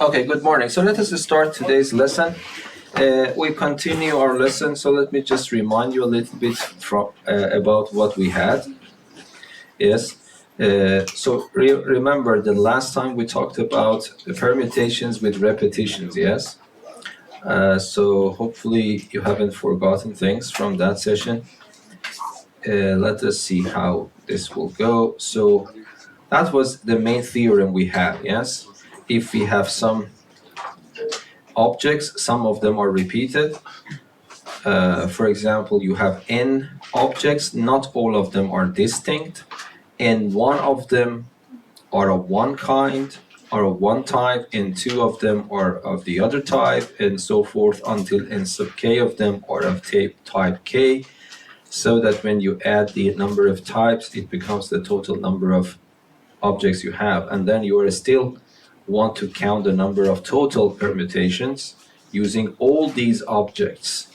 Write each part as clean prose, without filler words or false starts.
Okay, good morning. So let us start today's lesson. We continue our lesson, so let me just remind you a little bit about what we had. Yes. So remember the last time we talked about the permutations with repetitions, yes? So hopefully you haven't forgotten things from that session. Let us see how this will go. So that was the main theorem we had, yes? If we have some objects, some of them are repeated. For example, you have n objects, not all of them are distinct, and one of them are of one kind, are of one type, and two of them are of the other type, and so forth until n sub k of them are of type k, so that when you add the number of types, it becomes the total number of objects you have, and then you are still want to count the number of total permutations using all these objects.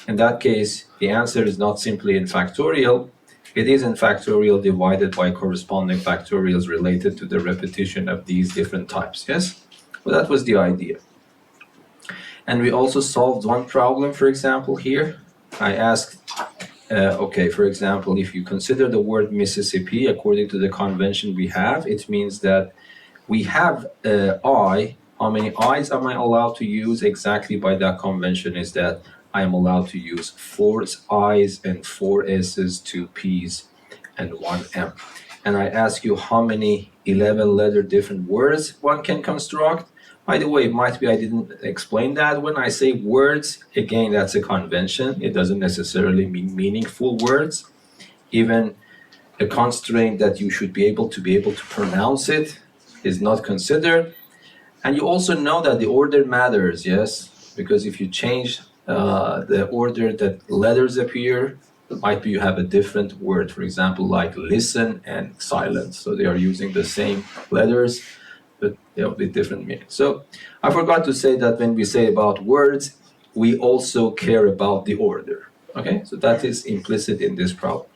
In that case, the answer is not simply in factorial, it is in factorial divided by corresponding factorials related to the repetition of these different types, yes? Well, that was the idea. And we also solved one problem, for example, here. I asked, okay, for example, if you consider the word Mississippi, according to the convention we have, it means that we have I. How many I's am I allowed to use? Exactly by that convention is that I am allowed to use 4 I's and 4 S's, 2 P's, and 1 M. And I ask you how many 11 letter different words one can construct. By the way, it might be I didn't explain that. When I say words, again, that's a convention. It doesn't necessarily mean meaningful words. Even a constraint that you should be able to pronounce it is not considered. And you also know that the order matters, yes? Because if you change the order that letters appear, it might be you have a different word, for example, like listen and silence. So they are using the same letters, but they have a bit different meaning. So I forgot to say that when we say about words, we also care about the order. Okay, so that is implicit in this problem.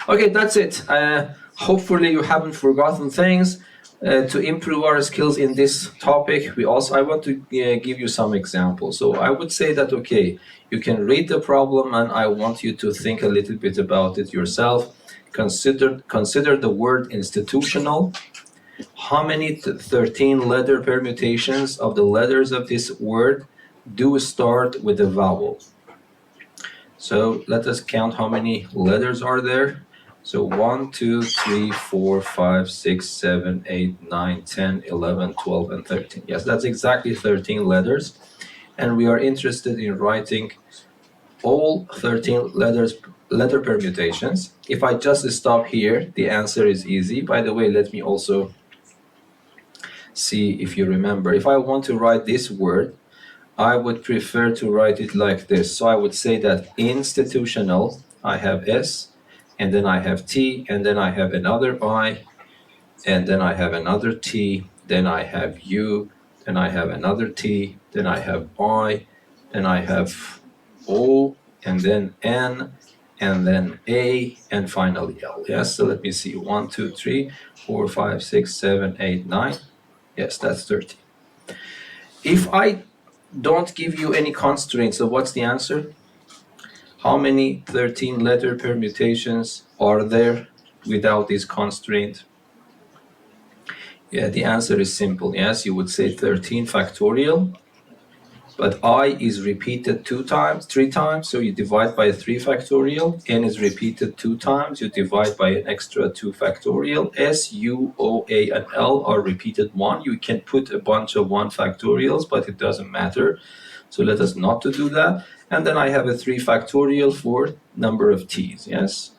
Okay, that's it. Hopefully you haven't forgotten things. To improve our skills in this topic, I want to give you some examples. So I would say that, okay, you can read the problem and I want you to think a little bit about it yourself. Consider the word institutional. How many 13 letter permutations of the letters of this word do start with a vowel? So let us count how many letters are there. So 1, 2, 3, 4, 5, 6, 7, 8, 9, 10, 11, 12, and 13. Yes, that's exactly 13 letters. And we are interested in writing all 13 letter permutations. If I just stop here, the answer is easy. By the way, let me also see if you remember. If I want to write this word, I would prefer to write it like this. So I would say that institutional, I have S, and then I have T, and then I have another I, and then I have another T, then I have U, then I have another T, then I have I, then I have O, and then N, and then A, and finally L. Yes, so let me see. 1, 2, 3, 4, 5, 6, 7, 8, 9. Yes, that's 13. If I don't give you any constraints, so what's the answer? How many 13 letter permutations are there without this constraint? Yeah, the answer is simple. Yes, you would say 13 factorial, but I is repeated 3 times, so you divide by 3 factorial. N is repeated 2 times, you divide by an extra 2 factorial. S, U, O, A, and L are repeated 1. You can put a bunch of 1 factorials, but it doesn't matter. So let us not to do that. And then I have a 3 factorial for number of T's, yes?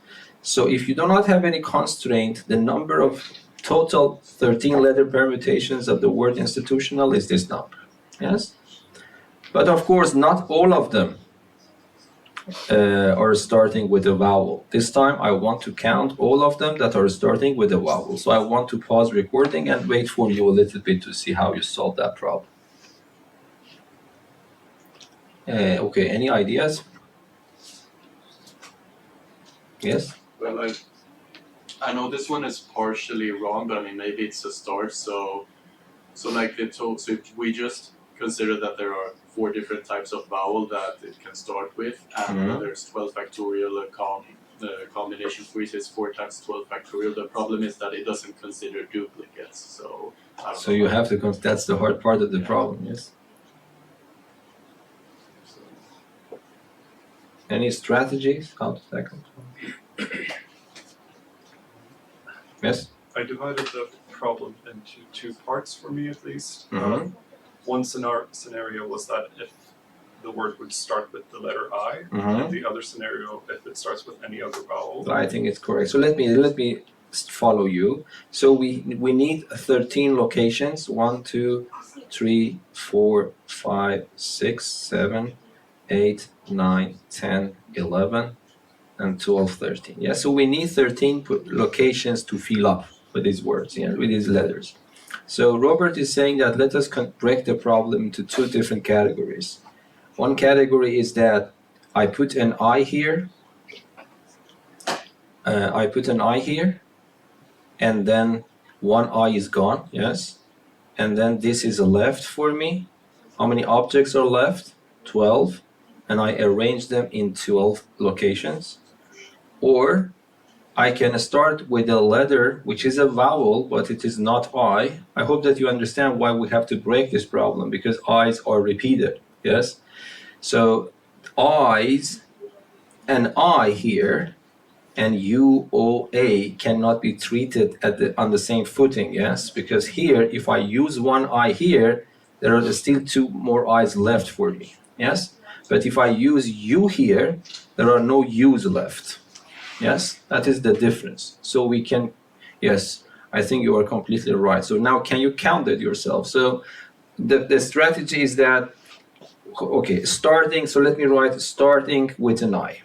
So if you do not have any constraint, the number of total 13 letter permutations of the word institutional is this number, yes? But of course, not all of them are starting with a vowel. This time I want to count all of them that are starting with a vowel. So I want to pause recording and wait for you a little bit to see how you solve that problem. Okay, any ideas? Yes? Well, I know this one is partially wrong, but I mean, maybe it's a start. So So like so if we just consider that there are 4 different types of vowel that it can start with, and there's 12 factorial combinations for each is 4 times 12 factorial. The problem is that it doesn't consider duplicates. So so you have to that's the hard part of the problem, yes. Any strategies how to tackle it? Yes? I divided the problem into 2 parts for me at least. One scenario was that if the word would start with the letter I, and the other scenario if it starts with any other vowel. I think it's correct. So let me follow you. So we need 13 locations. 1, 2, 3, 4, 5, 6, 7, 8, 9, 10, 11, and 12, 13. Yeah, so we need 13 locations to fill up with these words, yeah, with these letters. So Robert is saying that let us break the problem into 2 different categories. One category is that I put an I here. I put an I here, and then one I is gone, yes? And then this is left for me. How many objects are left? 12. And I arrange them in 12 locations. Or I can start with a letter which is a vowel, but it is not I. I hope that you understand why we have to break this problem, because I's are repeated, yes? So I's, an I here, and U, O, A cannot be treated on the same footing, yes? Because here, if I use one I here, there are still 2 more I's left for me, yes? But if I use U here, there are no U's left. Yes, that is the difference. So we can, yes, I think you are completely right. So now can you count it yourself? So the strategy is that, okay, starting, so let me write starting with an I.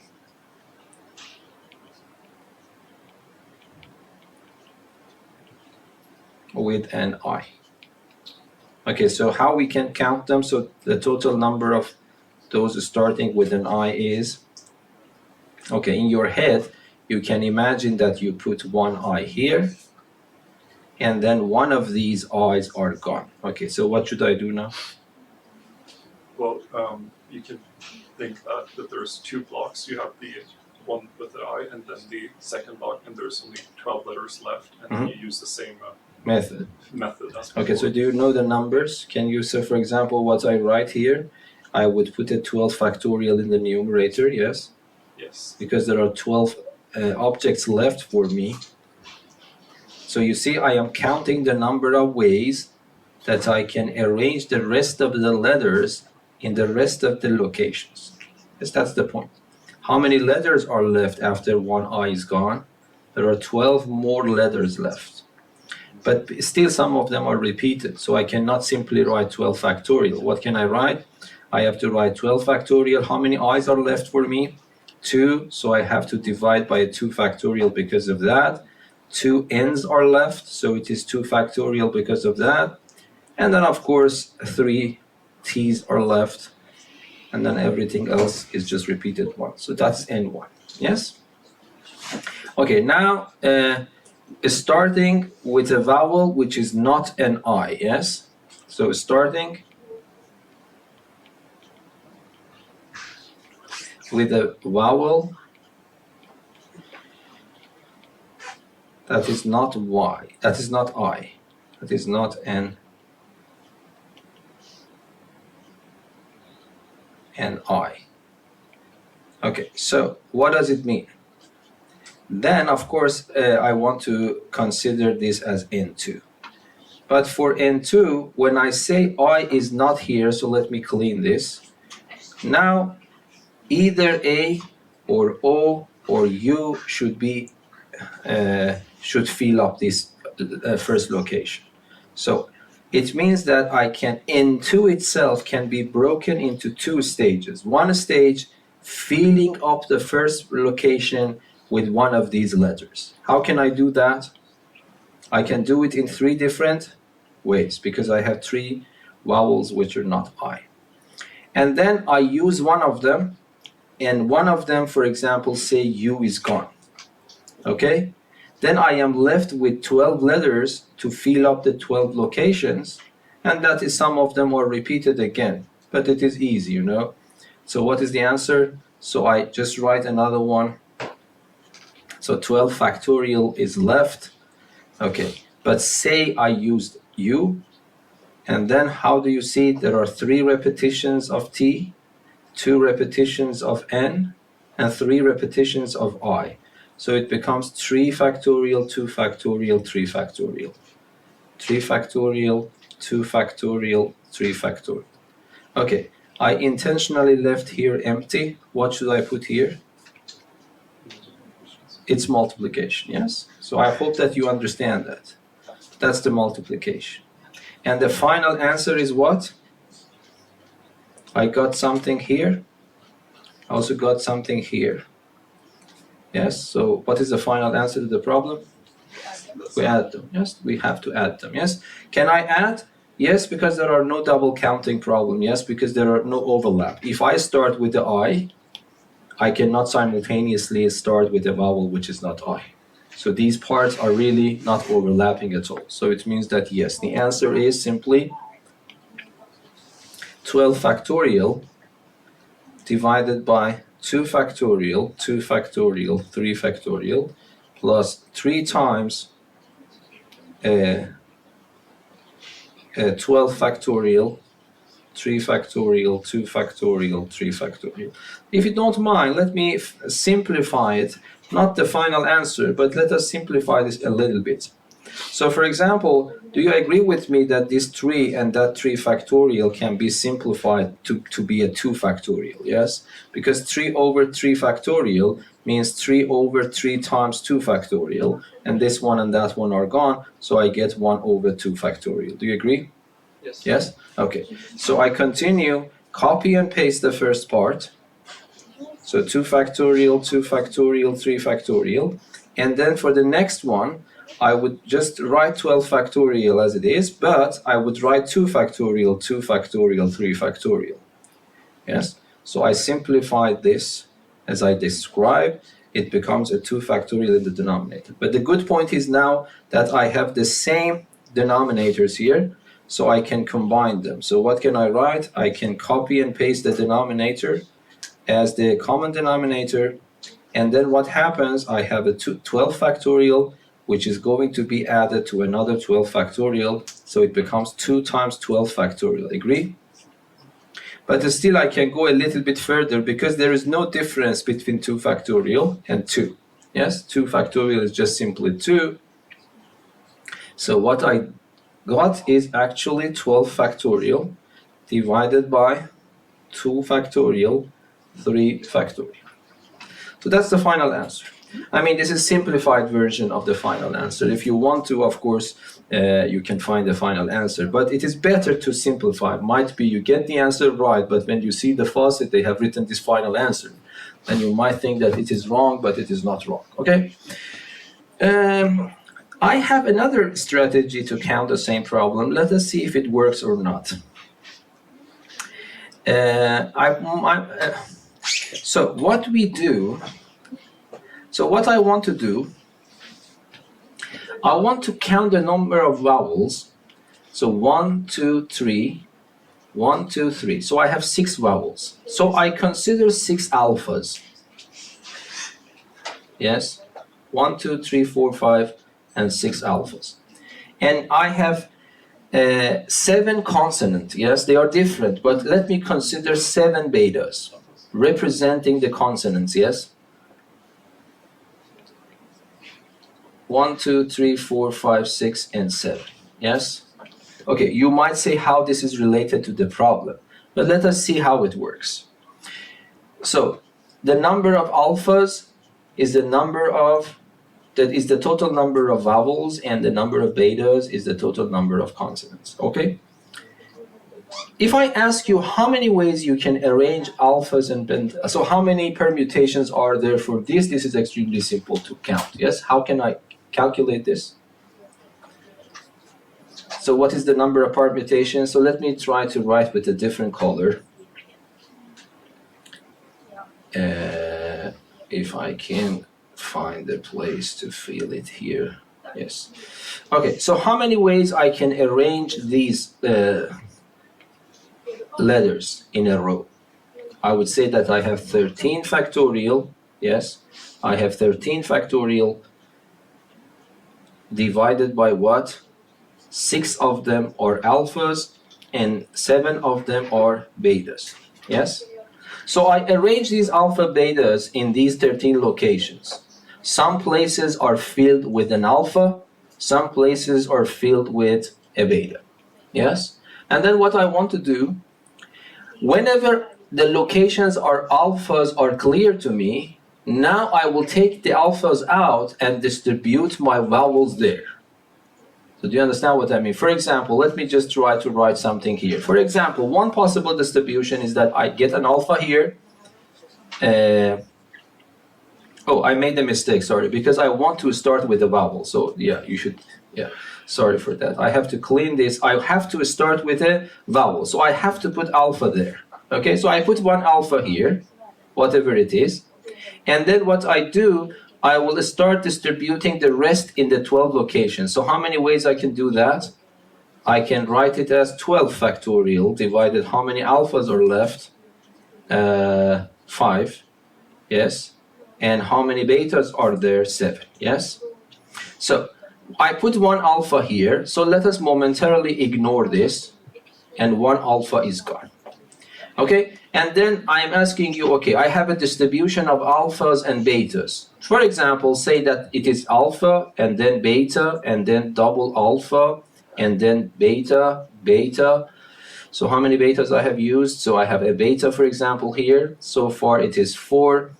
With an I. Okay, so how we can count them? So the total number of those starting with an I is, okay, in your head, you can imagine that you put one I here, and then one of these I's are gone. Okay, so what should I do now? Well, you can think that there's 2 blocks. You have the one with the I, and then the second block, and there's only 12 letters left, and then you use the same method as okay, so do you know the numbers? Can you, so for example, what I write here, I would put a 12 factorial in the numerator, yes? Yes. Because there are 12 objects left for me. So you see, I am counting the number of ways that I can arrange the rest of the letters in the rest of the locations. Yes, that's the point. How many letters are left after one I is gone? There are 12 more letters left. But still some of them are repeated, so I cannot simply write 12 factorial. What can I write? I have to write 12 factorial. How many i's are left for me? 2, so I have to divide by 2 factorial because of that. 2 n's are left, so it is 2 factorial because of that. And then of course 3 t's are left, and then everything else is just repeated once. So that's n1, yes? Okay, now starting with a vowel which is not an I, yes? So starting with a vowel that is not Y, that is not I, that is not an I. Okay, so what does it mean? Then, of course, I want to consider this as N2. But for N2, when I say I is not here, so let me clean this. Now, either A or O or U should be should fill up this first location. So it means that I can, N2 itself can be broken into 2 stages. One stage filling up the first location with one of these letters. How can I do that? I can do it in 3 different ways because I have 3 vowels which are not I. And then I use one of them, and one of them, for example, say U is gone. Okay? Then I am left with 12 letters to fill up the 12 locations, and that is some of them are repeated again, but it is easy, you know. So what is the answer? So I just write another one. So 12 factorial is left. Okay, but say I used u, and then how do you see there are 3 repetitions of t, 2 repetitions of n, and 3 repetitions of I. So it becomes 3 factorial, 2 factorial, 3 factorial. 3 factorial, 2 factorial, 3 factorial. Okay, I intentionally left here empty. What should I put here? It's multiplication, yes? So I hope that you understand that. That's the multiplication. And the final answer is what? I got something here. I also got something here. Yes, so what is the final answer to the problem? We add them, yes? We have to add them, yes? Can I add? Yes, because there are no double counting problem. Yes, because there are no overlap. If I start with the I cannot simultaneously start with a vowel which is not I. So these parts are really not overlapping at all. So it means that yes, the answer is simply 12 factorial divided by 2 factorial, 2 factorial, 3 factorial, plus 3 times 12 factorial, 3 factorial, 2 factorial, 3 factorial. If you don't mind, let me simplify it. Not the final answer, but let us simplify this a little bit. So for example, do you agree with me that this 3 and that 3 factorial can be simplified to be a 2 factorial, yes? Because 3 over 3 factorial means 3 over 3 times 2 factorial, and this one and that one are gone, so I get 1 over 2 factorial. Do you agree? Yes. Yes? Okay. So I continue, copy and paste the first part. So 2 factorial, 2 factorial, 3 factorial. And then for the next one, I would just write 12 factorial as it is, but I would write 2 factorial, 2 factorial, 3 factorial. Yes? So I simplified this as I described. It becomes a 2 factorial in the denominator. But the good point is now that I have the same denominators here, so I can combine them. So what can I write? I can copy and paste the denominator as the common denominator, and then what happens, I have a 12 factorial, which is going to be added to another 12 factorial, so it becomes 2 times 12 factorial. Agree? But still I can go a little bit further because there is no difference between 2 factorial and 2. Yes, 2 factorial is just simply 2. So what I got is actually 12 factorial divided by 2 factorial, 3 factorial. So that's the final answer. I mean, this is simplified version of the final answer. If you want to, of course, you can find the final answer, but it is better to simplify. Might be you get the answer right, but when you see the faucet, they have written this final answer, and you might think that it is wrong, but it is not wrong, okay? I have another strategy to count the same problem. Let us see if it works or not. So what we do, so what I want to do, I want to count the number of vowels. So 1, 2, 3, 1, 2, 3. So I have 6 vowels. So I consider 6 alphas. Yes, 1, 2, 3, 4, 5, and 6 alphas. And I have 7 consonants. Yes, they are different, but let me consider 7 betas representing the consonants. Yes, 1, 2, 3, 4, 5, 6, and 7. Yes. Okay, you might say how this is related to the problem, but let us see how it works. So the number of alphas is the number of, that is the total number of vowels, and the number of betas is the total number of consonants, okay? If I ask you how many ways you can arrange alphas and betas, so how many permutations are there for this? This is extremely simple to count, yes? How can I calculate this? So what is the number of permutations? So let me try to write with a different color. If I can find a place to fill it here. Yes. Okay, so how many ways I can arrange these letters in a row? I would say that I have 13 factorial, yes, I have 13 factorial divided by what? 6 of them are alphas and 7 of them are betas, yes? So I arrange these alpha betas in these 13 locations. Some places are filled with an alpha, some places are filled with a beta, yes? And then what I want to do, whenever the locations are alphas are clear to me, now I will take the alphas out and distribute my vowels there. So do you understand what I mean? For example, let me just try to write something here. For example, one possible distribution is that I get an alpha here. Oh, I made a mistake, sorry, because I want to start with a vowel. So yeah, you should, yeah, sorry for that. I have to clean this. I have to start with a vowel. So I have to put alpha there. Okay, so I put one alpha here, whatever it is. And then what I do, I will start distributing the rest in the 12 locations. So how many ways I can do that? I can write it as 12 factorial divided how many alphas are left? 5, yes. And how many betas are there? 7, yes. So I put one alpha here. So let us momentarily ignore this. And one alpha is gone. Okay, and then I'm asking you, okay, I have a distribution of alphas and betas. For example, say that it is alpha and then beta and then double alpha and then beta, beta. So how many betas I have used? So I have a beta, for example, here. So far it is 4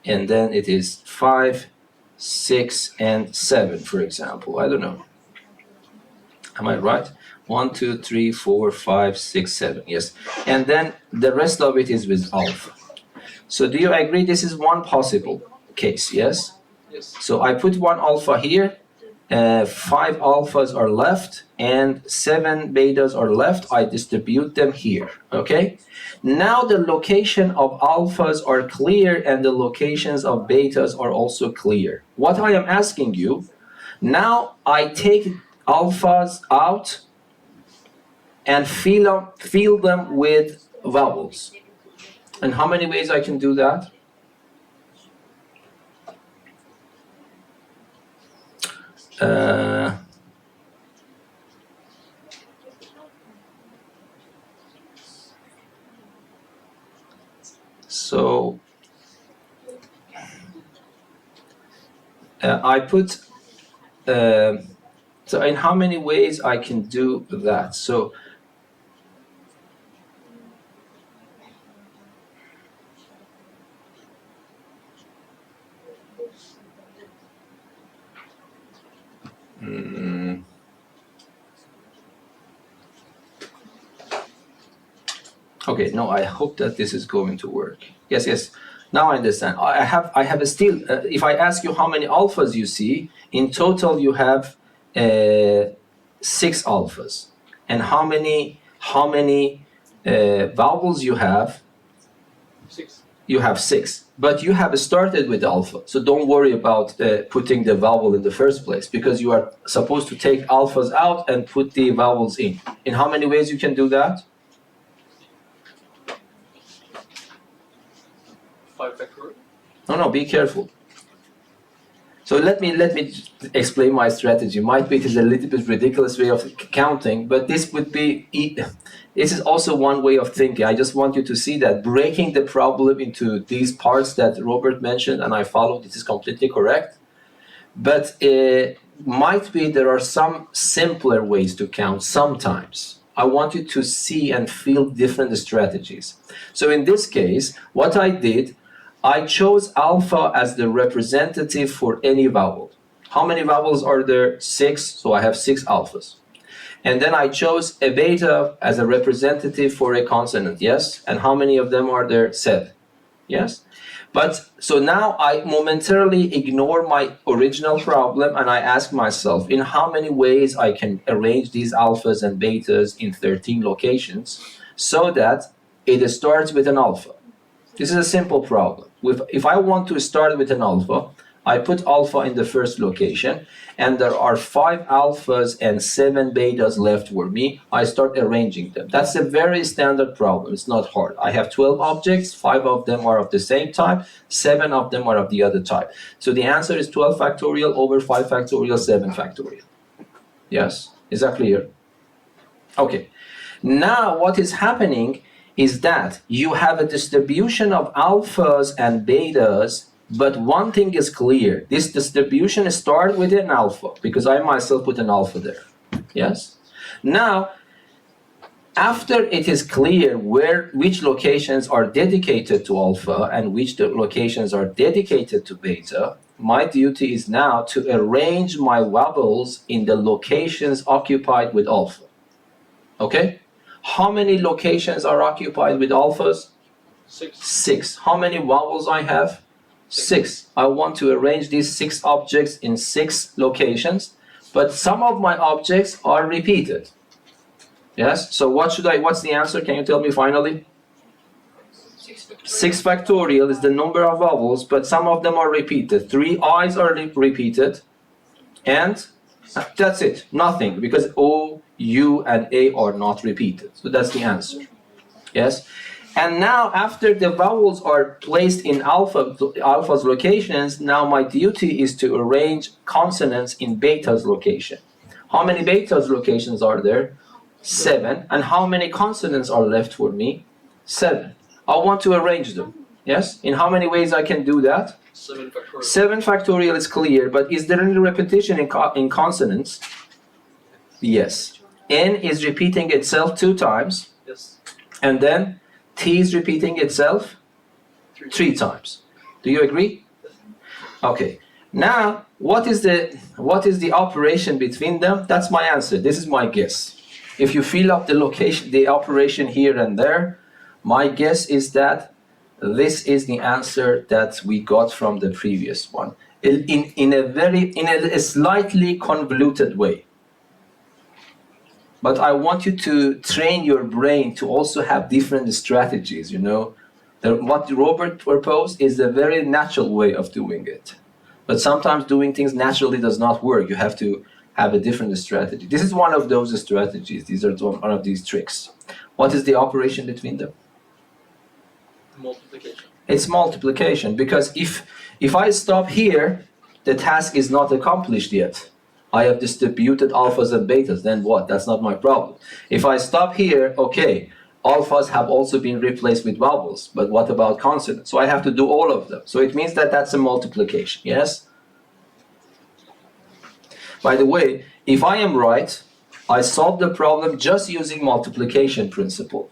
and then it is 5, 6, and 7, for example. I don't know. Am I right? 1, 2, 3, 4, 5, 6, 7. Yes. And then the rest of it is with alpha. So do you agree this is one possible case? Yes? Yes. So I put one alpha here. 5 alphas are left and 7 betas are left. I distribute them here. Okay? Now the location of alphas are clear and the locations of betas are also clear. What I am asking you, now I take alphas out and fill them with vowels. And how many ways I can do that? So I put, so in how many ways I can do that? So okay, no, I hope that this is going to work. Yes, yes. Now I understand. I have a still. If I ask you how many alphas you see, in total you have 6 alphas. And how many vowels you have? 6. You have 6. But you have started with alpha, so don't worry about putting the vowel in the first place, because you are supposed to take alphas out and put the vowels in. In how many ways you can do that? 5 factorial. No, be careful. So let me explain my strategy. Might be it is a little bit ridiculous way of counting, but this is also one way of thinking. I just want you to see that breaking the problem into these parts that Robert mentioned and I followed, this is completely correct. But might be there are some simpler ways to count sometimes. I want you to see and feel different strategies. So in this case, what I did, I chose alpha as the representative for any vowel. How many vowels are there? 6, so I have 6 alphas. And then I chose a beta as a representative for a consonant, yes? And how many of them are there? 7, yes? But so now I momentarily ignore my original problem and I ask myself in how many ways I can arrange these alphas and betas in 13 locations so that it starts with an alpha. This is a simple problem. If I want to start with an alpha, I put alpha in the first location, and there are 5 alphas and 7 betas left for me. I start arranging them. That's a very standard problem. It's not hard. I have 12 objects, 5 of them are of the same type, 7 of them are of the other type. So the answer is 12 factorial over 5 factorial, 7 factorial. Yes? Is that clear? Okay. Now what is happening is that you have a distribution of alphas and betas, but one thing is clear. This distribution starts with an alpha, because I myself put an alpha there. Yes? Now, after it is clear which locations are dedicated to alpha and which locations are dedicated to beta, my duty is now to arrange my vowels in the locations occupied with alpha. Okay? How many locations are occupied with alphas? 6. How many vowels I have? 6. I want to arrange these 6 objects in 6 locations, but some of my objects are repeated. Yes? So what's the answer? Can you tell me finally? 6 factorial is the number of vowels, but some of them are repeated. 3 I's are repeated, and that's it. Nothing, because O, U, and A are not repeated. So that's the answer. Yes? And now, after the vowels are placed in alpha's locations, now my duty is to arrange consonants in beta's location. How many beta's locations are there? 7. And how many consonants are left for me? 7. I want to arrange them. Yes? In how many ways I can do that? 7 factorial. 7 factorial is clear, but is there any repetition in consonants? Yes. N is repeating itself 2 times. Yes. And then T is repeating itself 3 times. Do you agree? Okay. Now, what is the operation between them? That's my answer. This is my guess. If you fill up the operation here and there, my guess is that this is the answer that we got from the previous one, in a slightly convoluted way. But I want you to train your brain to also have different strategies, you know. What Robert proposed is a very natural way of doing it. But sometimes doing things naturally does not work. You have to have a different strategy. This is one of those strategies. These are one of these tricks. What is the operation between them? Multiplication. It's multiplication, because if I stop here, the task is not accomplished yet. I have distributed alphas and betas, then what? That's not my problem. If I stop here, okay, alphas have also been replaced with vowels, but what about consonants? So I have to do all of them. So it means that that's a multiplication, yes? By the way, if I am right, I solved the problem just using multiplication principle.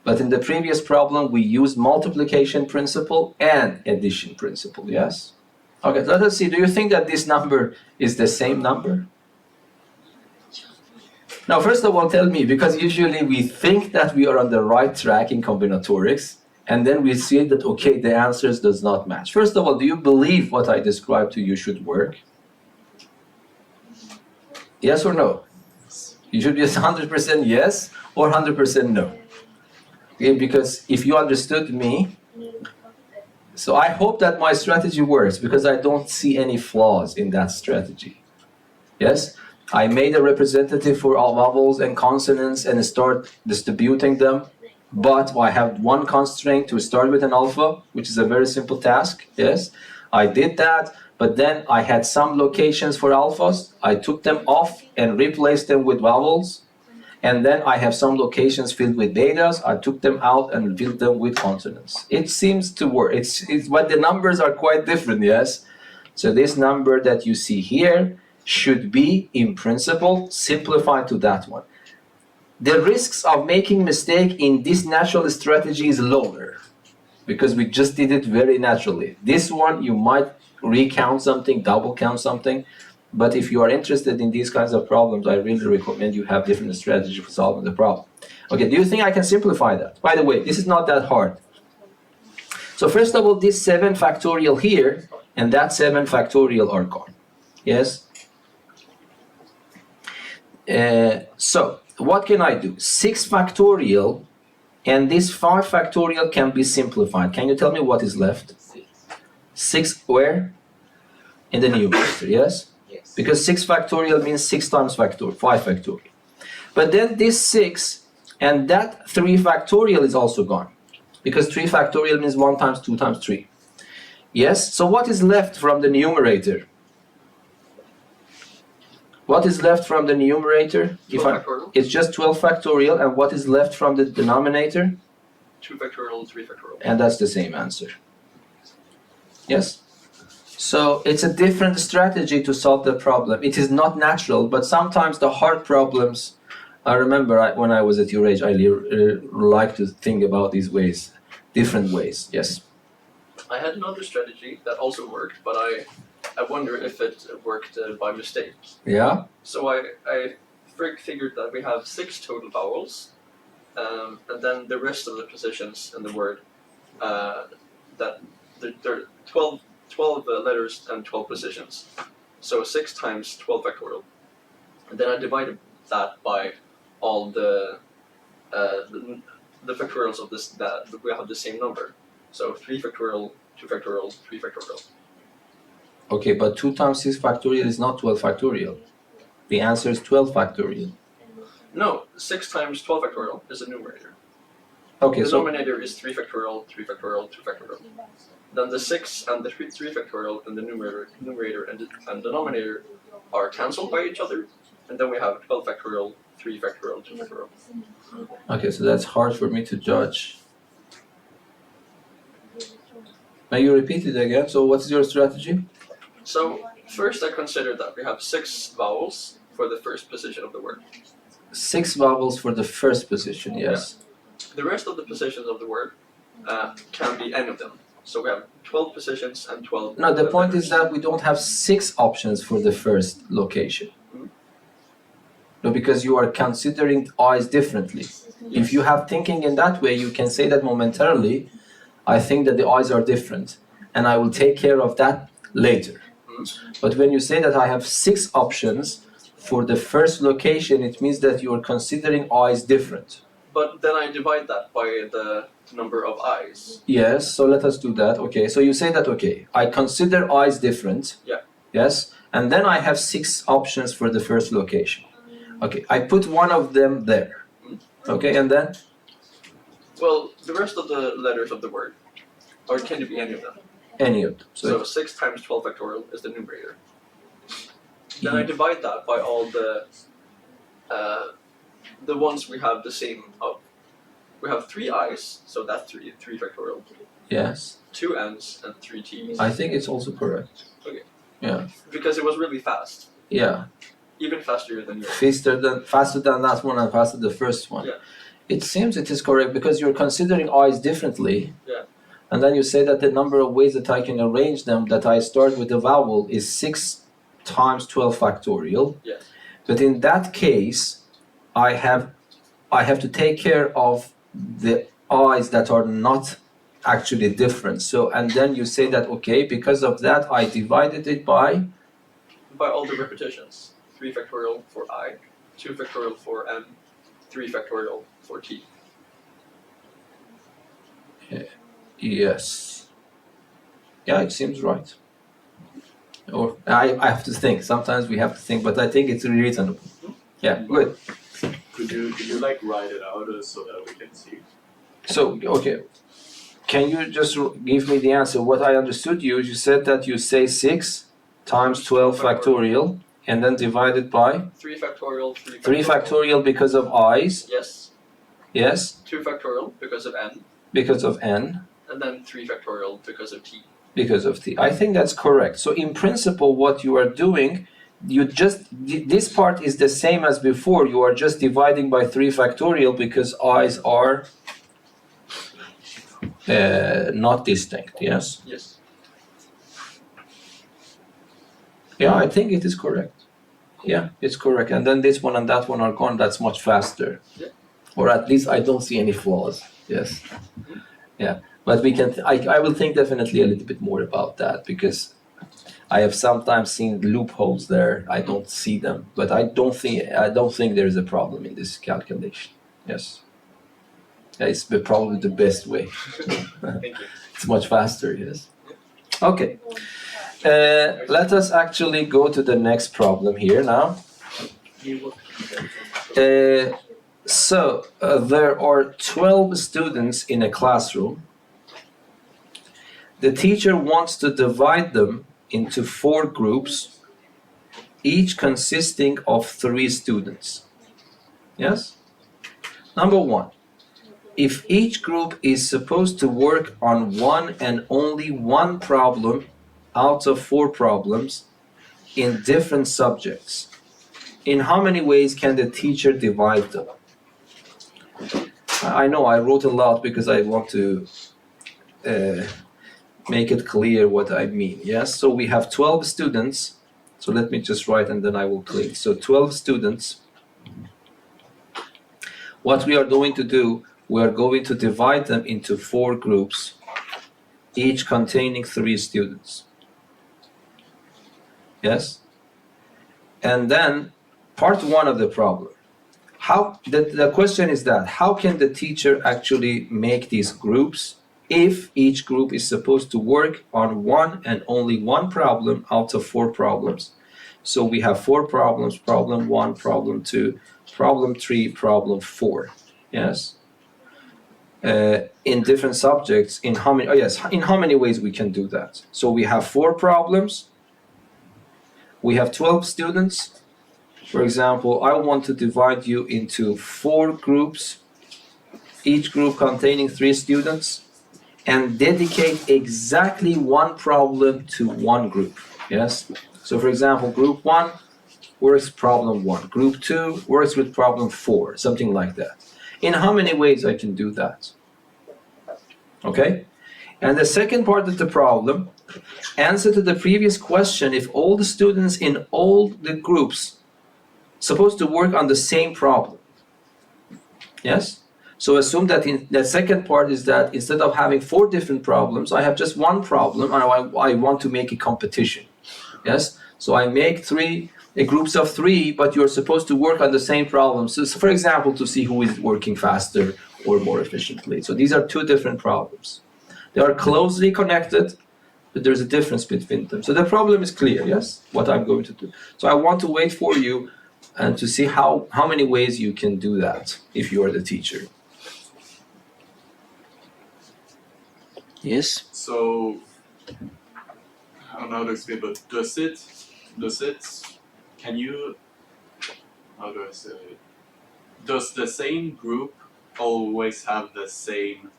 But in the previous problem, we used multiplication principle and addition principle, yes? Okay, let us see. Do you think that this number is the same number? Now, first of all, tell me, because usually we think that we are on the right track in combinatorics, and then we see that, okay, the answers does not match. First of all, do you believe what I described to you should work? Yes or no? You should be 100% yes or 100% no. Okay, because if you understood me, so I hope that my strategy works, because I don't see any flaws in that strategy. Yes? I made a representative for all vowels and consonants and start distributing them, but I have one constraint to start with an alpha, which is a very simple task. Yes? I did that, but then I had some locations for alphas. I took them off and replaced them with vowels. And then I have some locations filled with betas. I took them out and filled them with consonants. It seems to work. But the numbers are quite different, yes? So this number that you see here should be, in principle, simplified to that one. The risks of making mistake in this natural strategy is lower, because we just did it very naturally. This one, you might recount something, double count something. But if you are interested in these kinds of problems, I really recommend you have different strategies for solving the problem. Okay, do you think I can simplify that? By the way, this is not that hard. So first of all, this 7 factorial here and that 7 factorial are gone. Yes? So what can I do? 6 factorial and this 5 factorial can be simplified. Can you tell me what is left? 6 where? in the numerator, yes? Yes. Because 6 factorial means 6 times 5 factorial. But then this 6 and that 3 factorial is also gone. Because 3 factorial means 1 times 2 times 3. Yes? So what is left from the numerator? What is left from the numerator? 12 factorial. It's just 12 factorial, and what is left from the denominator? 2 factorial, 3 factorial. And that's the same answer. Yes? So it's a different strategy to solve the problem. It is not natural, but sometimes the hard problems, I remember when I was at your age, I like to think about these ways, different ways. Yes? I had another strategy that also worked, but I wonder if it worked by mistake. Yeah? So I figured that we have 6 total vowels, and then the rest of the positions in the word, that there are 12 letters and 12 positions. So 6 times 12 factorial. And then I divided that by all the factorials of this, that we have the same number. So 3 factorial, 2 factorial, 3 factorial. Okay, but 2 times 6 factorial is not 12 factorial. The answer is 12 factorial. No, 6 times 12 factorial is the numerator. Okay, The so denominator is 3 factorial, 3 factorial, 2 factorial. Then the 6 and the 3 factorial in the numerator and denominator are cancelled by each other. And then we have 12 factorial, 3 factorial, 2 factorial. okay, so that's hard for me to judge. May you repeat it again? So what's your strategy? So first I consider that we have 6 vowels for the first position of the word. 6 vowels for the first position, yes. The rest of the positions of the word can be any of them. So we have 12 positions and 12 No, the point letters. is that we don't have 6 options for the first location. No, because you are considering eyes differently. If you have thinking in that way, you can say that momentarily, I think that the eyes are different, and I will take care of that later. But when you say that I have 6 options for the first location, it means that you are considering eyes different. But then I divide that by the number of eyes. Yes, so let us do that. Okay, so you say that, okay, I consider eyes different. Yeah. Yes, and then I have 6 options for the first location. Okay, I put one of them there. Okay, and then? Well, the rest of the letters of the word, or can it be any of them? Any of them. So 6 times 12 factorial is the numerator. Then I divide that by all the ones we have the same of. We have 3 i's, so that's 3 factorial. Yes, 2 n's and 3 t's. I think it's also correct. Okay. Yeah. Because it was really fast. Yeah. Even faster than yours. Faster than that one and faster the first one. Yeah. It seems it is correct because you're considering eyes differently. Yeah. And then you say that the number of ways that I can arrange them, that I start with the vowel, is 6 times 12 factorial. Yeah. But in that case, I have to take care of the eyes that are not actually different. So, and then you say that, okay, because of that, I divided it by all the repetitions. 3 factorial for I, 2 factorial for n, 3 factorial for t. Yes. Yeah, it seems right. Or I have to think. Sometimes we have to think, but I think it's reasonable. Yeah, good. Could you like write it out so that we can see? So, okay. Can you just give me the answer? What I understood you said that you say 6 times 12 factorial and then divided by 3 factorial, 3 factorial because of i's. Yes. Yes, 2 factorial because of n, because of n, and then 3 factorial because of t. because of t. I think that's correct. So in principle, what you are doing, this part is the same as before. You are just dividing by 3 factorial because i's are not distinct. Yes. Yes. Yeah, I think it is correct. Yeah, it's correct. And then this one and that one are gone. That's much faster. Yeah. Or at least I don't see any flaws. Yes. Yeah. But we can. I will think definitely a little bit more about that because I have sometimes seen loopholes there. I don't see them, but I don't think there is a problem in this calculation. Yes. It's probably the best way. Thank you. It's much faster. Yes. Okay. Let us actually go to the next problem here now. There are 12 students in a classroom. The teacher wants to divide them into 4 groups, each consisting of 3 students. Yes? Number 1. If each group is supposed to work on one and only one problem out of 4 problems in different subjects, in how many ways can the teacher divide them? I know I wrote a lot because I want to make it clear what I mean. Yes, so we have 12 students. So let me just write and then I will click. So 12 students. What we are going to do, we are going to divide them into 4 groups, each containing 3 students. Yes? And then part 1 of the problem. The question is that how can the teacher actually make these groups if each group is supposed to work on one and only one problem out of 4 problems? So we have 4 problems, problem 1, problem 2, problem 3, problem 4. Yes? In different subjects, in how many ways we can do that? So we have 4 problems, we have 12 students. For example, I want to divide you into 4 groups, each group containing 3 students, and dedicate exactly one problem to one group. Yes? So for example, group 1 works problem 1, group 2 works with problem 4, something like that. In how many ways I can do that? Okay? And the second part of the problem, answer to the previous question, if all the students in all the groups supposed to work on the same problem. Yes? So assume that in the second part is that instead of having 4 different problems, I have just one problem and I want to make a competition. Yes? So I make 3 groups of 3, but you're supposed to work on the same problem. So for example, to see who is working faster or more efficiently. So these are 2 different problems. They are closely connected, but there's a difference between them. So the problem is clear, yes? What I'm going to do. So I want to wait for you and to see how many ways you can do that if you are the teacher. Yes? So, I don't know how to explain, but can you, how do I say it? Does the same group always have the same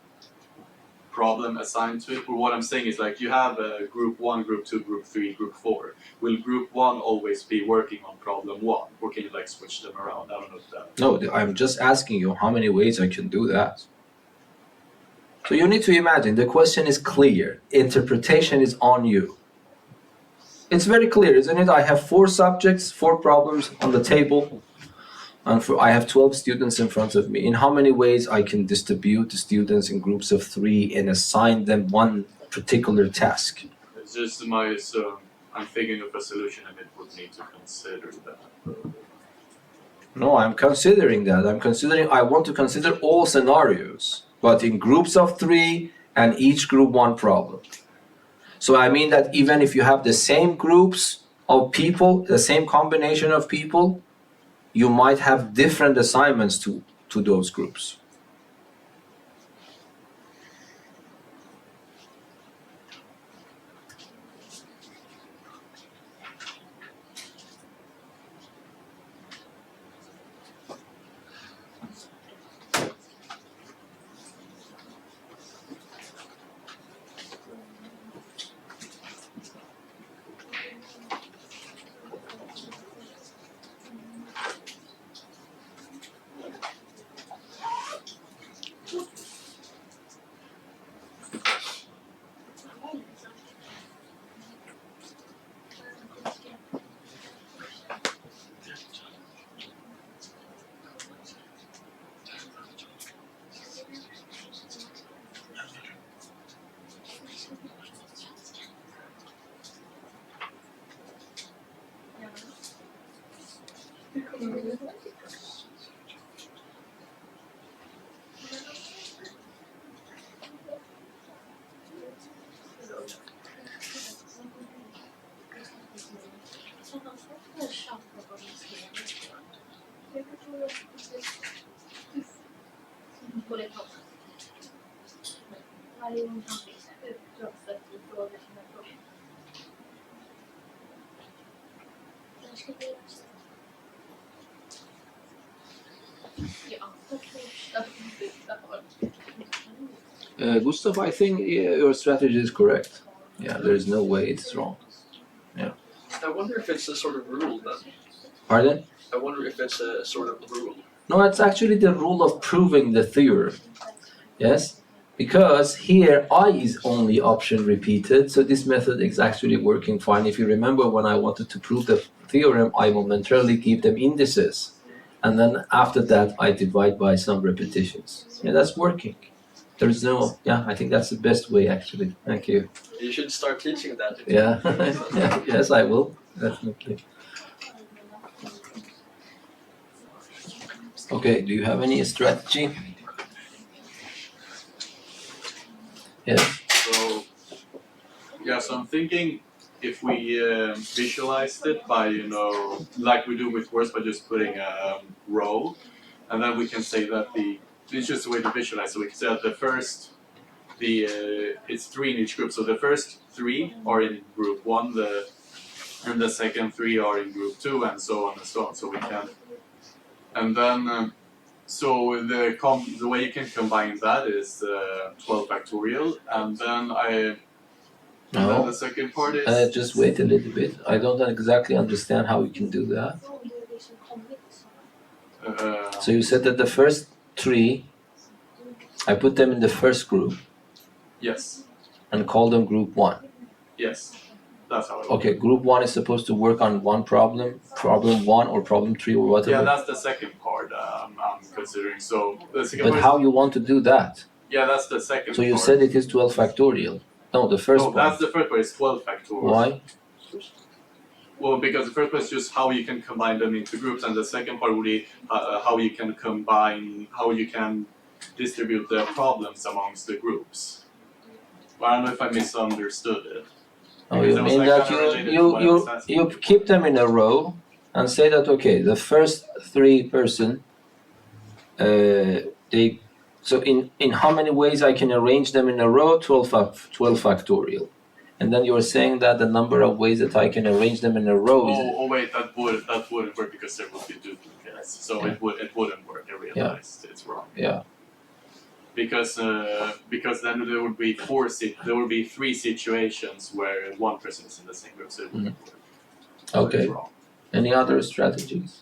problem assigned to it? Or what I'm saying is, like, you have a group 1, group 2, group 3, group 4. Will group 1 always be working on problem 1? Or can you, like, switch them around? I don't know if that... No, I'm just asking you how many ways I can do that. So you need to imagine, the question is clear. Interpretation is on you. It's very clear, isn't it? I have 4 subjects, 4 problems on the table, and I have 12 students in front of me. In how many ways I can distribute the students in groups of 3 and assign them one particular task? It's just I'm thinking of a solution and it would need to consider that. No, I'm considering that. I want to consider all scenarios, but in groups of 3 and each group one problem. So I mean that even if you have the same groups of people, the same combination of people, you might have different assignments to those groups. både pratat. Varje gång han fick utdragssätt i frågan med frågan. Där ska vi också. Ja, Gustav, I think your strategy is correct. Yeah, there is no way it's wrong. I wonder if it's a sort of rule then. Pardon? I wonder if it's a sort of rule. No, it's actually the rule of proving the theorem. Yes? Because here I is only option repeated, so this method is actually working fine. If you remember when I wanted to prove the theorem, I momentarily give them indices. And then after that, I divide by some repetitions. Yeah, that's working. There's no, yeah, I think that's the best way actually. Thank you. You should start teaching that. Yeah, yes, I will, definitely. Okay, do you have any strategy? Yes. So, yeah, so I'm thinking if we visualized it by, like we do with words, by just putting a row, and then we can say that it's just a way to visualize. So we can say that it's 3 in each group. So the first 3 are in group 1, and the second 3 are in group 2, and so on and so on. So we can, and then. So the way you can combine that is 12 factorial, and then then the second part is... Just wait a little bit. I don't exactly understand how you can do that. So you said that the first 3, I put them in the first group. Yes. And call them group 1. Yes, that's how it works. Okay, group 1 is supposed to work on one problem 1 or problem 3 or whatever. Yeah, that's the second part I'm considering. So the second But part how you want to do that? Yeah, that's the second part. So you said it is 12 factorial. No, the first one. No, that's the first part. It's 12 factorial. Why? Well, because the first part is just how you can combine them into groups, and the second part would be how you can distribute the problems amongst the groups. But I don't know if I misunderstood it. Oh, you mean that you keep them in a row and say that, okay, the first 3 person, so in how many ways I can arrange them in a row? 12 factorial. And then you're saying that the number of ways that I can arrange them in a row is... Oh wait, that wouldn't work because there would be duplicates. So Yeah. it wouldn't work. I realized it's wrong. Yeah. Because then there would be there would be 3 situations where one person is in the same group, so it wouldn't work. So Okay. it's wrong. Any other strategies?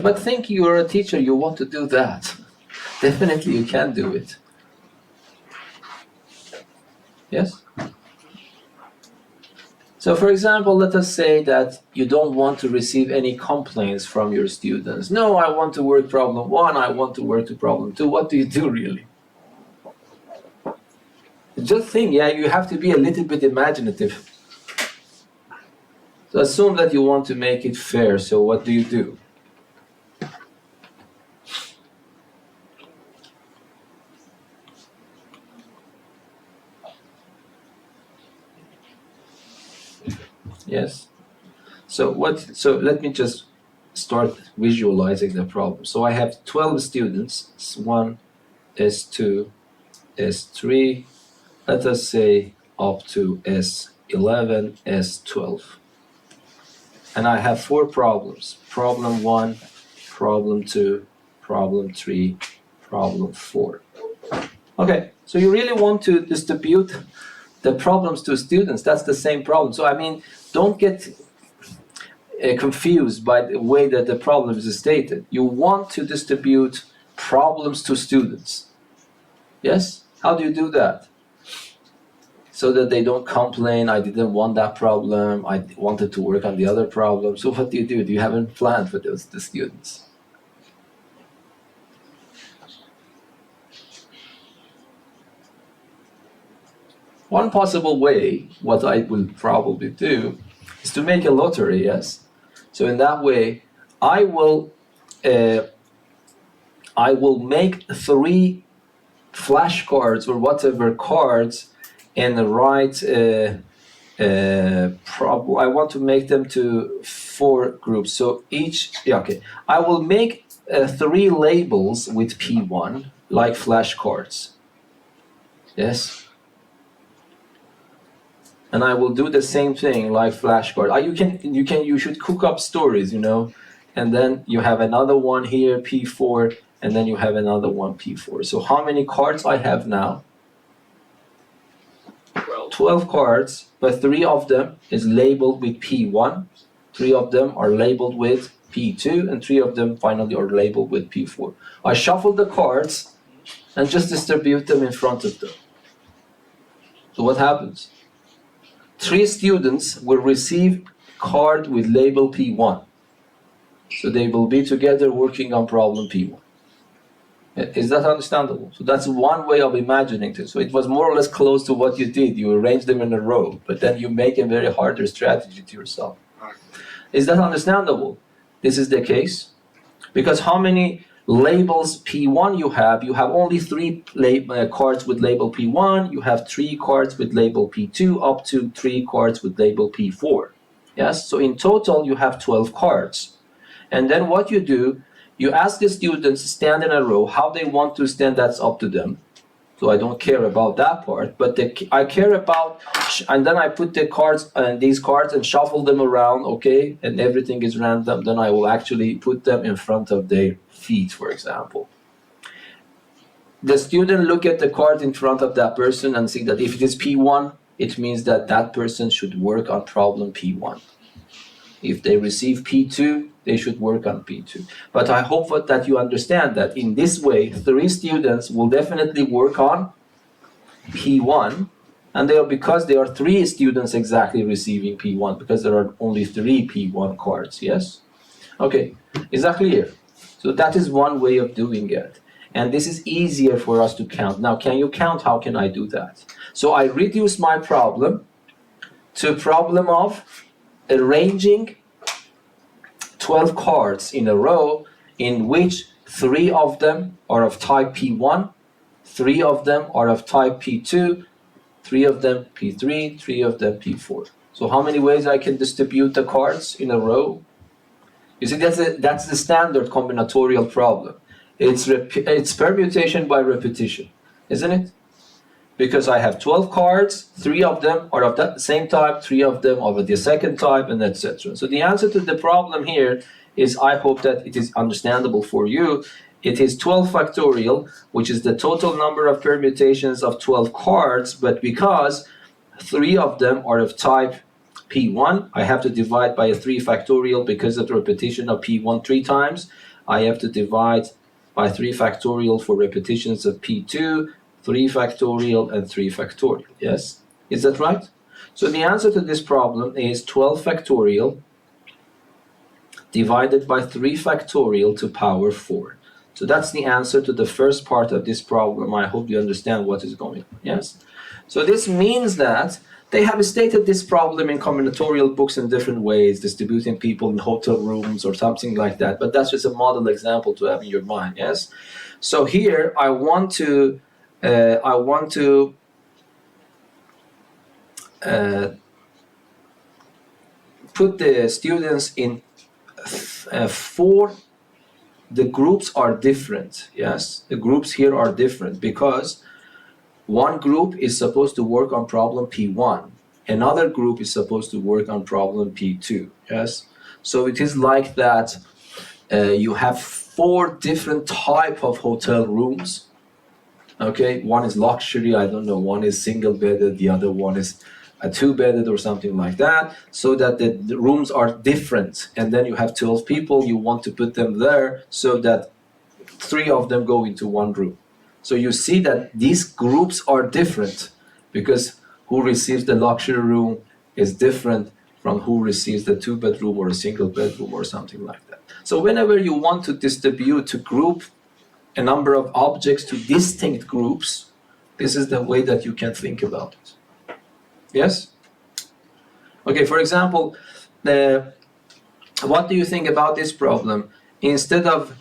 But think you're a teacher, you want to do that. Definitely you can do it. Yes? So for example, let us say that you don't want to receive any complaints from your students. No, I want to work problem 1, I want to work to problem 2. What do you do really? Just think, yeah, you have to be a little bit imaginative. So assume that you want to make it fair, so what do you do? Yes. So let me just start visualizing the problem. So I have 12 students, S1, S2, S3, let us say up to S11, S12. And I have 4 problems. Problem 1, problem 2, problem 3, problem 4. Okay, so you really want to distribute the problems to students. That's the same problem. So I mean, don't get confused by the way that the problem is stated. You want to distribute problems to students. Yes? How do you do that? So that they don't complain, I didn't want that problem, I wanted to work on the other problem. So what do? Do you have a plan for the students? One possible way, what I will probably do, is to make a lottery, yes? So in that way, I will make 3 flashcards or whatever cards and write I want to make them to 4 groups. So each, okay. I will make 3 labels with P1 like flashcards. Yes. And I will do the same thing like flashcard. You should cook up stories, you know, and then you have another one here, P4, and then you have another one, P4. So how many cards I have now? 12 cards, but 3 of them is labeled with P1, 3 of them are labeled with P2, and 3 of them finally are labeled with P4. I shuffle the cards and just distribute them in front of them. So what happens? 3 students will receive card with label P1. So they will be together working on problem P1. Is that understandable? So that's one way of imagining this. So it was more or less close to what you did. You arrange them in a row, but then you make a very harder strategy to yourself. Is that understandable? This is the case. Because how many labels P1 you have only 3 cards with label P1, you have 3 cards with label P2, up to 3 cards with label P4. Yes, so in total you have 12 cards. And then what you do, you ask the students to stand in a row, how they want to stand, that's up to them. So I don't care about that part, but I care about, and then I put the cards and these cards and shuffle them around, okay, and everything is random, then I will actually put them in front of their feet, for example. The student look at the card in front of that person and see that if it is P1, it means that that person should work on problem P1. If they receive P2, they should work on P2. But I hope that you understand that in this way, 3 students will definitely work on P1, and because there are 3 students exactly receiving P1, because there are only 3 P1 cards, yes? Okay, is that clear? So that is one way of doing it. And this is easier for us to count. Now, can you count? How can I do that? So I reduce my problem to a problem of arranging 12 cards in a row in which 3 of them are of type P1, 3 of them are of type P2, 3 of them P3, 3 of them P4. So how many ways I can distribute the cards in a row? You see, that's the standard combinatorial problem. It's permutation by repetition, isn't it? Because I have 12 cards, 3 of them are of that same type, 3 of them are of the second type, and etc. So the answer to the problem here is, I hope that it is understandable for you. It is 12 factorial, which is the total number of permutations of 12 cards, but because 3 of them are of type P1, I have to divide by a 3 factorial because of the repetition of P1 3 times. I have to divide by 3 factorial for repetitions of P2, 3 factorial, and 3 factorial, yes? Is that right? So the answer to this problem is 12 factorial divided by 3 factorial to power 4. So that's the answer to the first part of this problem. I hope you understand what is going on, yes? So this means that they have stated this problem in combinatorial books in different ways, distributing people in hotel rooms or something like that, but that's just a model example to have in your mind, yes? So here I want to put the students in 4. The groups are different, yes? The groups here are different because one group is supposed to work on problem P1. Another group is supposed to work on problem P2, yes? So it is like that you have 4 different type of hotel rooms. Okay, one is luxury, I don't know, one is single bedded, the other one is a 2-bedded or something like that, so that the rooms are different. And then you have 12 people, you want to put them there so that 3 of them go into one room. So you see that these groups are different because who receives the luxury room is different from who receives the 2-bedroom or a single bedroom or something like that. So whenever you want to distribute, to group a number of objects to distinct groups, this is the way that you can think about it. Yes? Okay, for example, what do you think about this problem? Instead of,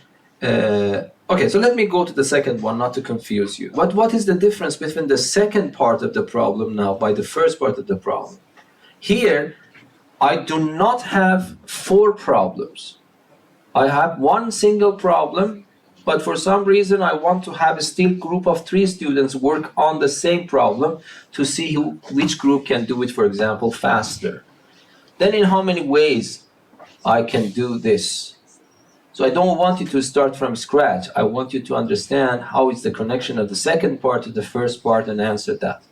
Okay, so let me go to the second one, not to confuse you. But what is the difference between the second part of the problem now by the first part of the problem? Here, I do not have 4 problems. I have one single problem, but for some reason I want to have a still group of 3 students work on the same problem to see which group can do it, for example, faster. Then in how many ways I can do this? So I don't want you to start from scratch. I want you to understand how is the connection of the second part to the first part and answer that.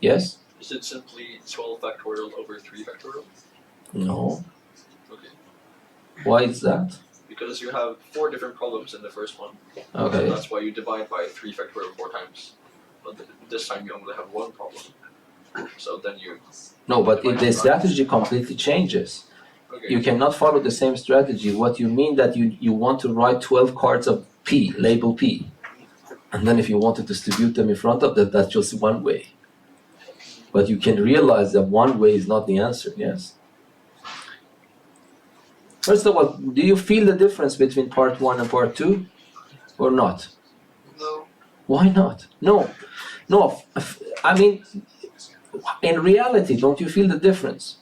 Yes? Is it simply 12 factorial over 3 factorial? No. Okay. Why is that? Because you have 4 different problems in the first one. Okay. So that's why you divide by 3 factorial 4 times. But this time you only have 1 problem. So then you... No, but if the strategy completely changes. Okay. You cannot follow the same strategy. What you mean that you want to write 12 cards of P, label P. And then if you want to distribute them in front of them, that's just one way. But you can realize that one way is not the answer, yes? First of all, do you feel the difference between part 1 and part 2? Or not? No. Why not? No. I mean, in reality, don't you feel the difference?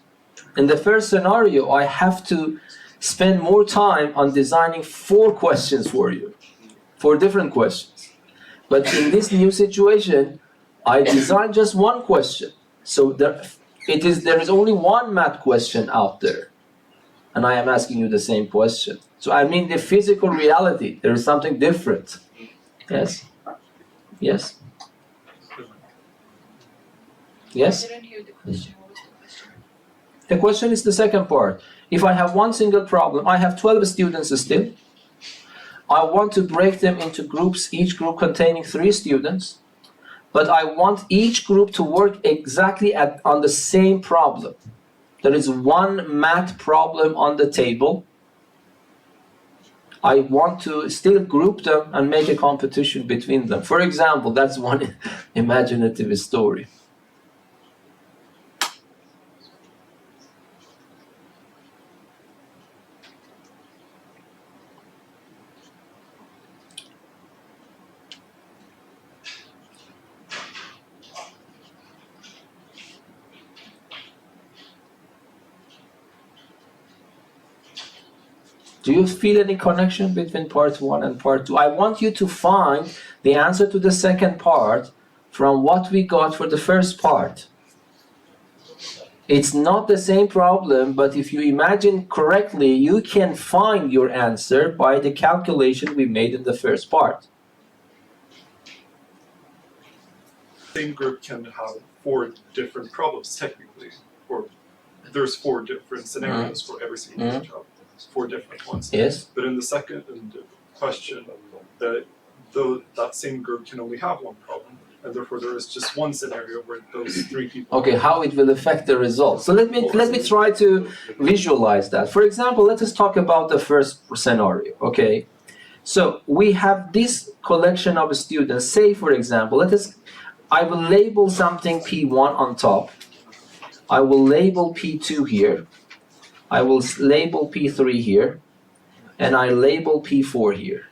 In the first scenario, I have to spend more time on designing 4 questions for you, 4 different questions. But in this new situation, I designed just 1 question. So there is only 1 math question out there. And I am asking you the same question. So I mean the physical reality, there is something different. Yes? Yes? Yes? I didn't hear the question. What was the question? The question is the second part. If I have one single problem, I have 12 students still. I want to break them into groups, each group containing 3 students. But I want each group to work exactly on the same problem. There is 1 math problem on the table. I want to still group them and make a competition between them. For example, that's one imaginative story. Do you feel any connection between part 1 and part 2? I want you to find the answer to the second part from what we got for the first part. It's not the same problem, but if you imagine correctly, you can find your answer by the calculation we made in the first part. Same group can have 4 different problems technically, or there's 4 different scenarios for every single job. 4 different ones. Yes? But in the second question, that same group can only have 1 problem, and therefore there is just 1 scenario where those 3 people. Okay, how it will affect the result. So let me try to visualize that. For example, let us talk about the first scenario. Okay, so we have this collection of students. Say, for example, I will label something P1 on top. I will label P2 here. I will label P3 here, and I label P4 here.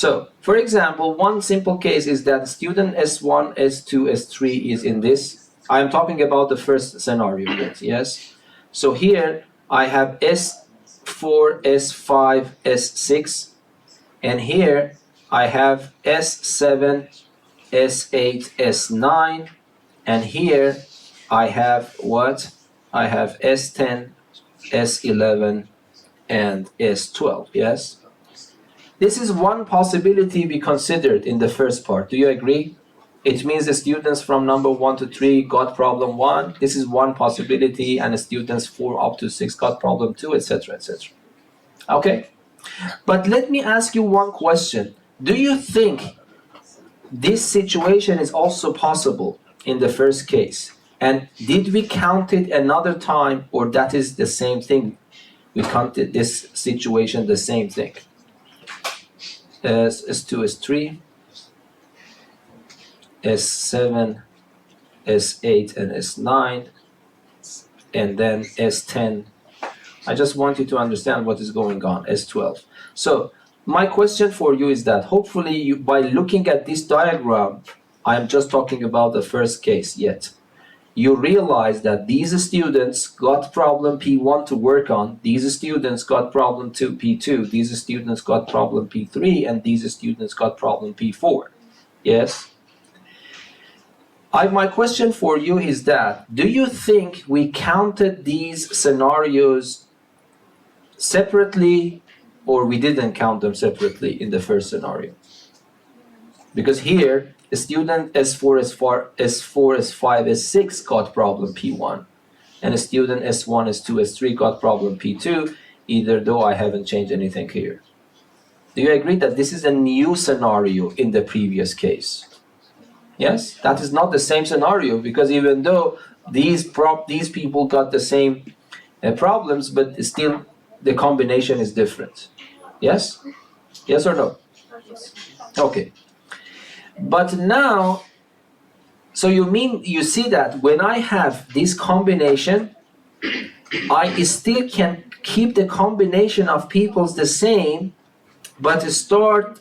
So, for example, one simple case is that student S1, S2, S3 is in this. I'm talking about the first scenario yet, yes? So here I have S4, S5, S6, and here I have S7, S8, S9, and here I have what? I have S10, S11, and S12, yes? This is one possibility we considered in the first part. Do you agree? It means the students from number 1 to 3 got problem 1. This is one possibility, and the students 4 up to 6 got problem 2, etc., etc. Okay? But let me ask you one question. Do you think this situation is also possible in the first case? And did we count it another time, or that is the same thing? We counted this situation the same thing. S2, S3, S7, S8, and S9, and then S10. I just want you to understand what is going on, S12. So my question for you is that hopefully you, by looking at this diagram, I'm just talking about the first case yet, you realize that these students got problem P1 to work on, these students got problem P2, these students got problem P3, and these students got problem P4. Yes? My question for you is that, do you think we counted these scenarios separately, or we didn't count them separately in the first scenario? Because here, a student S4, S4, S5, S6 got problem P1, and a student S1, S2, S3 got problem P2, either though I haven't changed anything here. Do you agree that this is a new scenario in the previous case? Yes? That is not the same scenario, because even though these people got the same problems, but still the combination is different. Yes? Yes or no? Okay. But now, so you see that when I have this combination, I still can keep the combination of peoples the same, but start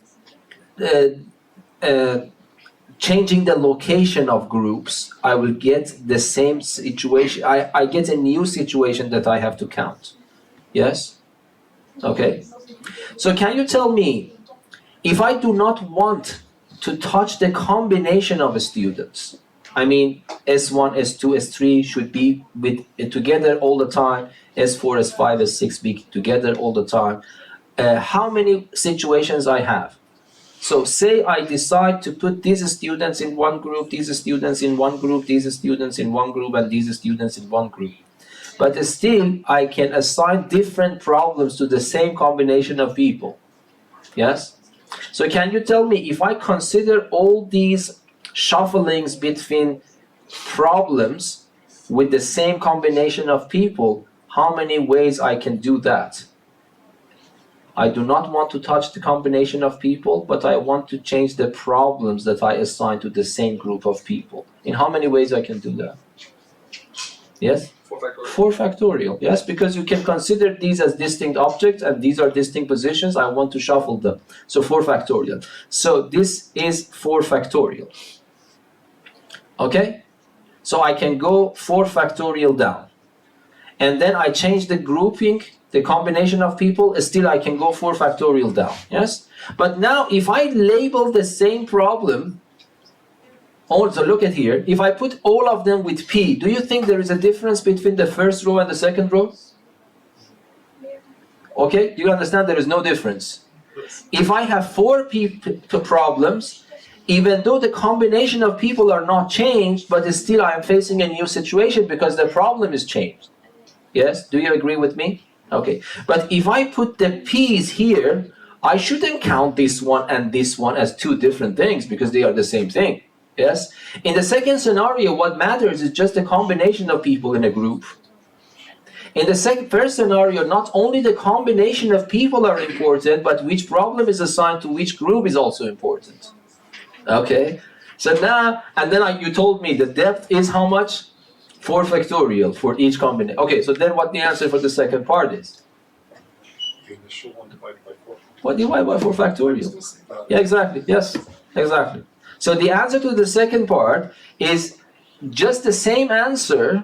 changing the location of groups. I will get the same situation. I get a new situation that I have to count. Yes? Okay. So can you tell me, if I do not want to touch the combination of students, I mean S1, S2, S3 should be together all the time, S4, S5, S6 be together all the time, how many situations I have? So say I decide to put these students in one group, these students in one group, these students in one group, and these students in one group. But still, I can assign different problems to the same combination of people. Yes? So can you tell me, if I consider all these shufflings between problems with the same combination of people, how many ways I can do that? I do not want to touch the combination of people, but I want to change the problems that I assign to the same group of people. In how many ways I can do that? Yes? 4 factorial. 4 factorial, yes, because you can consider these as distinct objects and these are distinct positions. I want to shuffle them. So 4 factorial. So this is 4 factorial. Okay? So I can go 4 factorial down. And then I change the grouping, the combination of people, still I can go 4 factorial down. Yes? But now if I label the same problem, also look at here, if I put all of them with P, do you think there is a difference between the first row and the second row? Okay, do you understand there is no difference? If I have 4 problems, even though the combination of people are not changed, but still I am facing a new situation because the problem is changed. Yes, do you agree with me? Okay, but if I put the P's here, I shouldn't count this one and this one as 2 different things because they are the same thing. Yes? In the second scenario, what matters is just the combination of people in a group. In the first scenario, not only the combination of people are important, but which problem is assigned to which group is also important. Okay? So now, and then you told me the depth is how much? 4 factorial for each combination. Okay, so then what the answer for the second part is? The initial one divided by 4. What divided by 4 factorial? Yeah, exactly. Yes, exactly. So the answer to the second part is just the same answer,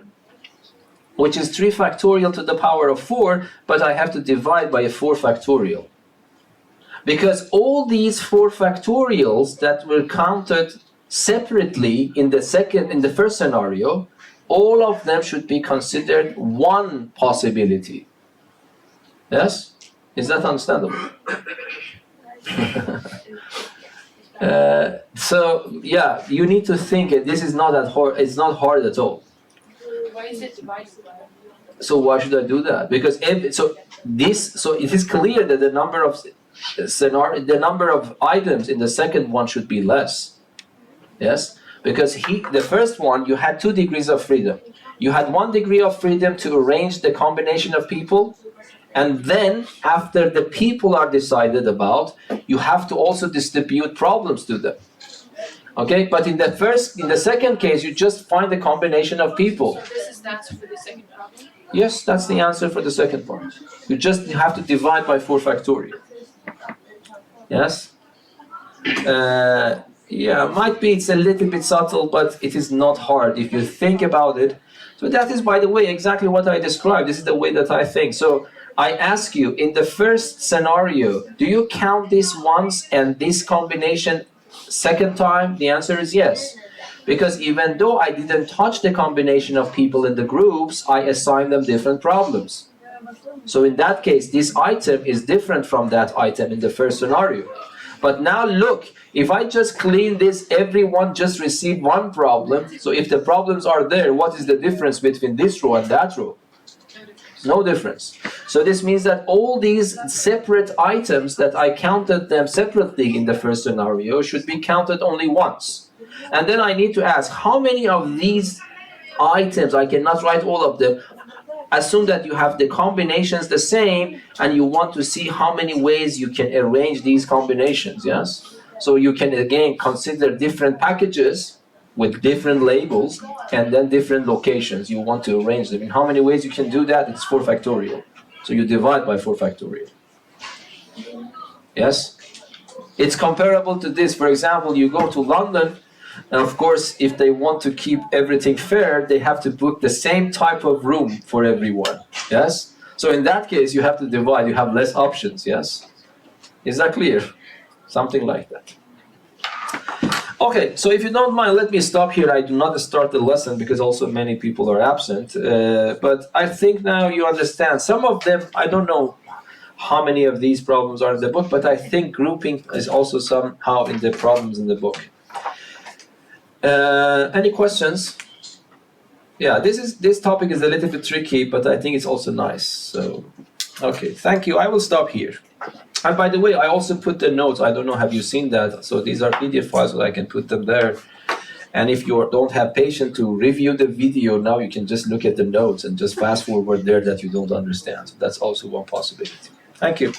which is 3 factorial to the power of 4, but I have to divide by a 4 factorial. Because all these 4 factorials that were counted separately in the first scenario, all of them should be considered one possibility. Yes? Is that understandable? So yeah, you need to think it. This is not that hard. It's not hard at all. Why is it divided by? So why should I do that? Because so it is clear that the number of items in the second one should be less. Yes, because the first one you had 2 degrees of freedom. You had 1 degree of freedom to arrange the combination of people. And then, after the people are decided about, you have to also distribute problems to them. Okay, but in the second case, you just find the combination of people. So this is the answer for the second problem? Yes, that's the answer for the second part. You just have to divide by 4 factorial. Yes? Yeah, might be it's a little bit subtle, but it is not hard if you think about it. So that is, by the way, exactly what I described. This is the way that I think. So I ask you, in the first scenario, do you count this once and this combination second time? The answer is yes. Because even though I didn't touch the combination of people in the groups, I assigned them different problems. So in that case, this item is different from that item in the first scenario. But now look, if I just clean this, everyone just received one problem. So if the problems are there, what is the difference between this row and that row? No difference. So this means that all these separate items that I counted them separately in the first scenario should be counted only once. And then I need to ask, how many of these items, I cannot write all of them, assume that you have the combinations the same and you want to see how many ways you can arrange these combinations, yes? So you can again consider different packages with different labels and then different locations. You want to arrange them. In how many ways you can do that? It's 4 factorial. So you divide by 4 factorial. Yes? It's comparable to this. For example, you go to London, and of course, if they want to keep everything fair, they have to book the same type of room for everyone. Yes? So in that case, you have to divide. You have less options. Yes? Is that clear? Something like that. Okay, so if you don't mind, let me stop here. I do not start the lesson because also many people are absent. But I think now you understand. Some of them, I don't know how many of these problems are in the book, but I think grouping is also somehow in the problems in the book. Any questions? Yeah, this topic is a little bit tricky, but I think it's also nice. So, okay, thank you. I will stop here. And by the way, I also put the notes. I don't know, have you seen that? So these are PDF files, so I can put them there. And if you don't have patience to review the video, now you can just look at the notes and just fast forward there that you don't understand. So that's also one possibility. Thank you.